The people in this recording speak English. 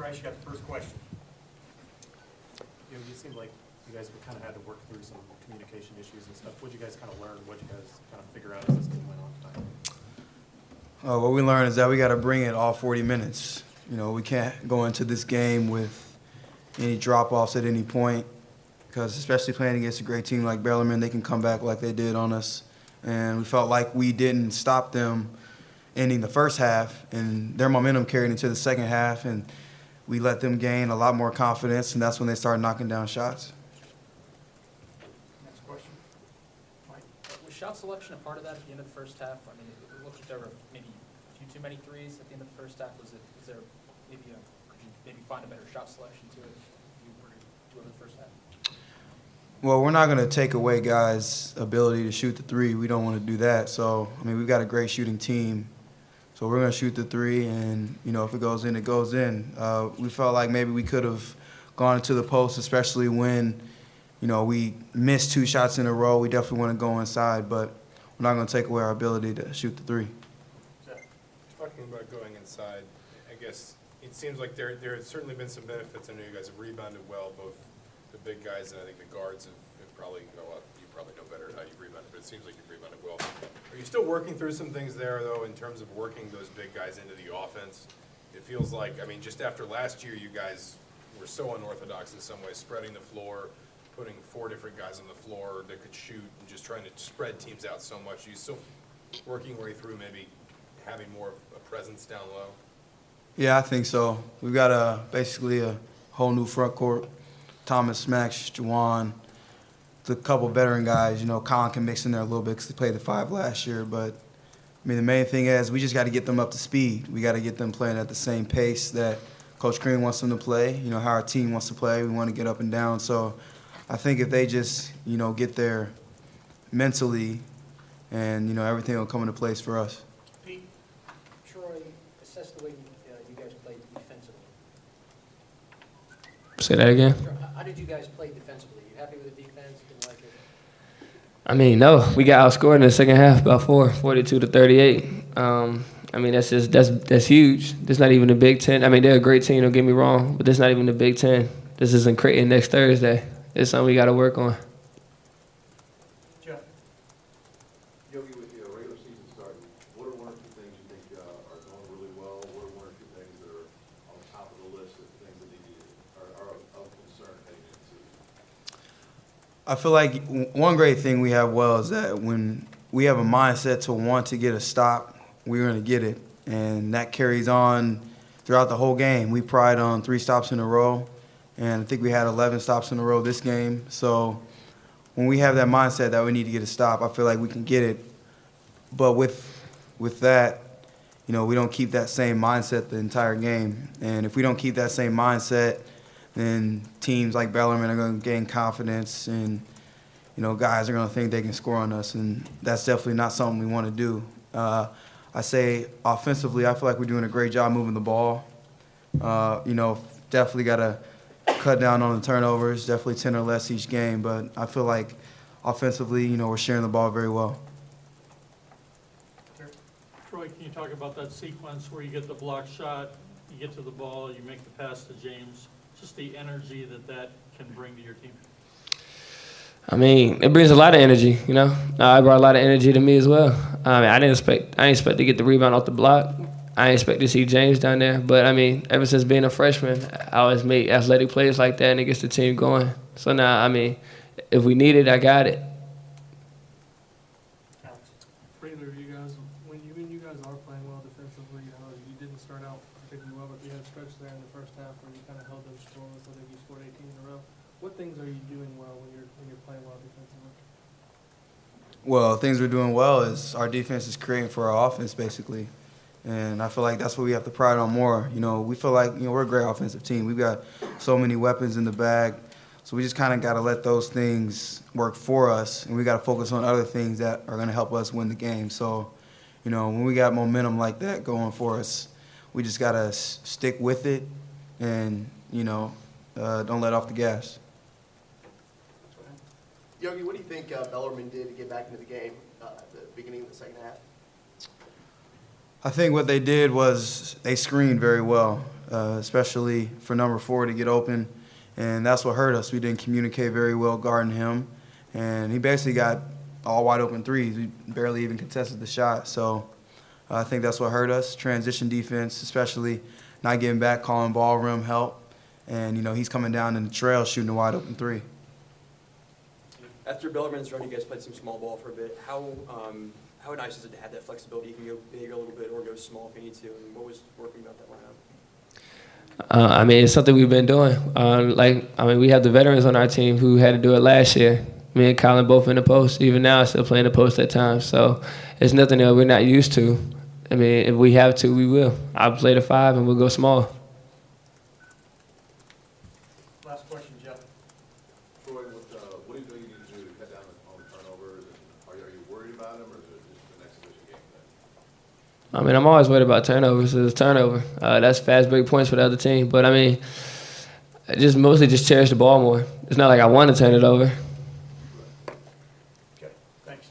Bryce, you got the first question. It seemed like you guys kind of had to work through some communication issues and stuff. What did you guys kind of learn? What did you guys kind of figure out as this game went on tonight? What we learned is that we got to bring it all 40 minutes. We can't go into this game with any drop-offs at any point, because especially playing against a great team like Bellarmine, they can come back like they did on us. And we felt like we didn't stop them ending the first half, and their momentum carried into the second half, and we let them gain a lot more confidence, and that's when they started knocking down shots. Next question. Mike? Was shot selection a part of that at the end of the first half? I mean, it looked like there were maybe a few too many threes at the end of the first half. Was there maybe could you maybe find a better shot selection to it if you were to do it in the first half? Well, we're not going to take away guys' ability to shoot the three. We don't want to do that. So, we've got a great shooting team. So we're going to shoot the three, and, if it goes in, it goes in. We felt like maybe we could have gone into the post, especially when, we missed 2 shots in a row. We definitely want to go inside, but we're not going to take away our ability to shoot the three. Talking about going inside, I guess it seems like there has certainly been some benefits. I know you guys have rebounded well, both the big guys and I think the guards have probably, you probably know better how you rebounded, but it seems like you've rebounded well. Are you still working through some things there, though, in terms of working those big guys into the offense? It feels like, just after last year, you guys were so unorthodox in some ways, spreading the floor, putting 4 different guys on the floor that could shoot, and just trying to spread teams out so much. Are you still working your way through maybe having more of a presence down low? Yeah, I think so. We've got basically a whole new front court. Thomas, Max, Juwan, the couple veteran guys. Colin can mix in there a little bit because he played the 5 last year. But, the main thing is we just got to get them up to speed. We got to get them playing at the same pace that Coach Green wants them to play, how our team wants to play. We want to get up and down. So I think if they just, get there mentally and, everything will come into place for us. Pete? Troy, assess the way you guys played defensively. Say that again? How did you guys play defensively? You happy with the defense? Didn't like it? No, we got outscored in the second half about 42-38. That's huge. That's not even the Big Ten. They're a great team, don't get me wrong, but that's not even the Big Ten. This is in Creighton next Thursday. It's something we got to work on. Jeff? Yogi, with the regular season starting, what are 1 or 2 things you think are going really well? What are 1 or 2 things that are on top of the list of things that are of concern heading into? I feel like one great thing we have well is that when we have a mindset to want to get a stop, we're going to get it. And that carries on throughout the whole game. We pride on 3 stops in a row, and I think we had 11 stops in a row this game. So when we have that mindset that we need to get a stop, I feel like we can get it. But with that, we don't keep that same mindset the entire game. And if we don't keep that same mindset, then teams like Bellarmine are going to gain confidence, and guys are going to think they can score on us, and that's definitely not something we want to do. I say offensively, I feel like we're doing a great job moving the ball. Definitely got to cut down on the turnovers, definitely 10 or less each game, but I feel like offensively, we're sharing the ball very well. Troy, can you talk about that sequence where you get the block shot, you get to the ball, you make the pass to James, just the energy that can bring to your team? It brings a lot of energy, It brought a lot of energy to me as well. I didn't expect to get the rebound off the block. I didn't expect to see James down there. But, ever since being a freshman, I always made athletic plays like that, and it gets the team going. So now, if we need it, I got it. Regular, you guys, when you guys are playing well defensively, you didn't start out particularly well, but you had a stretch there in the first half where you kind of held them scoreless. I think you scored 18 in a row. What things are you doing well when you're playing well defensively? Well, things we're doing well is our defense is creating for our offense, basically. And I feel like that's what we have to pride on more. We feel like, we're a great offensive team. We've got so many weapons in the bag. So we just kind of got to let those things work for us, and we got to focus on other things that are going to help us win the game. So, when we got momentum like that going for us, we just got to stick with it and, don't let off the gas. Yogi, what do you think Bellarmine did to get back into the game at the beginning of the second half? I think what they did was they screened very well, especially for number 4 to get open, and that's what hurt us. We didn't communicate very well guarding him, and he basically got all wide open threes. We barely even contested the shot, so I think that's what hurt us. Transition defense, especially not getting back, calling ball rim help, and he's coming down in the trail shooting a wide open 3. After Bellarmine's run, you guys played some small ball for a bit. How nice is it to have that flexibility? You can go big a little bit or go small if you need to. And what was working about that lineup? I mean, it's something we've been doing. We have the veterans on our team who had to do it last year. Me and Colin both in the post. Even now, I still play in the post at times. So it's nothing that we're not used to. I mean, if we have to, we will. I'll play the 5 and we'll go small. Last question, Jeff. Troy, what do you think you need to do to cut down on turnovers? And are you worried about them, or is it just the next exhibition game then? I mean, I'm always worried about turnovers. It's a turnover. That's fast break points for the other team. But, I mean, just mostly just cherish the ball more. It's not like I want to turn it over. Okay, thanks.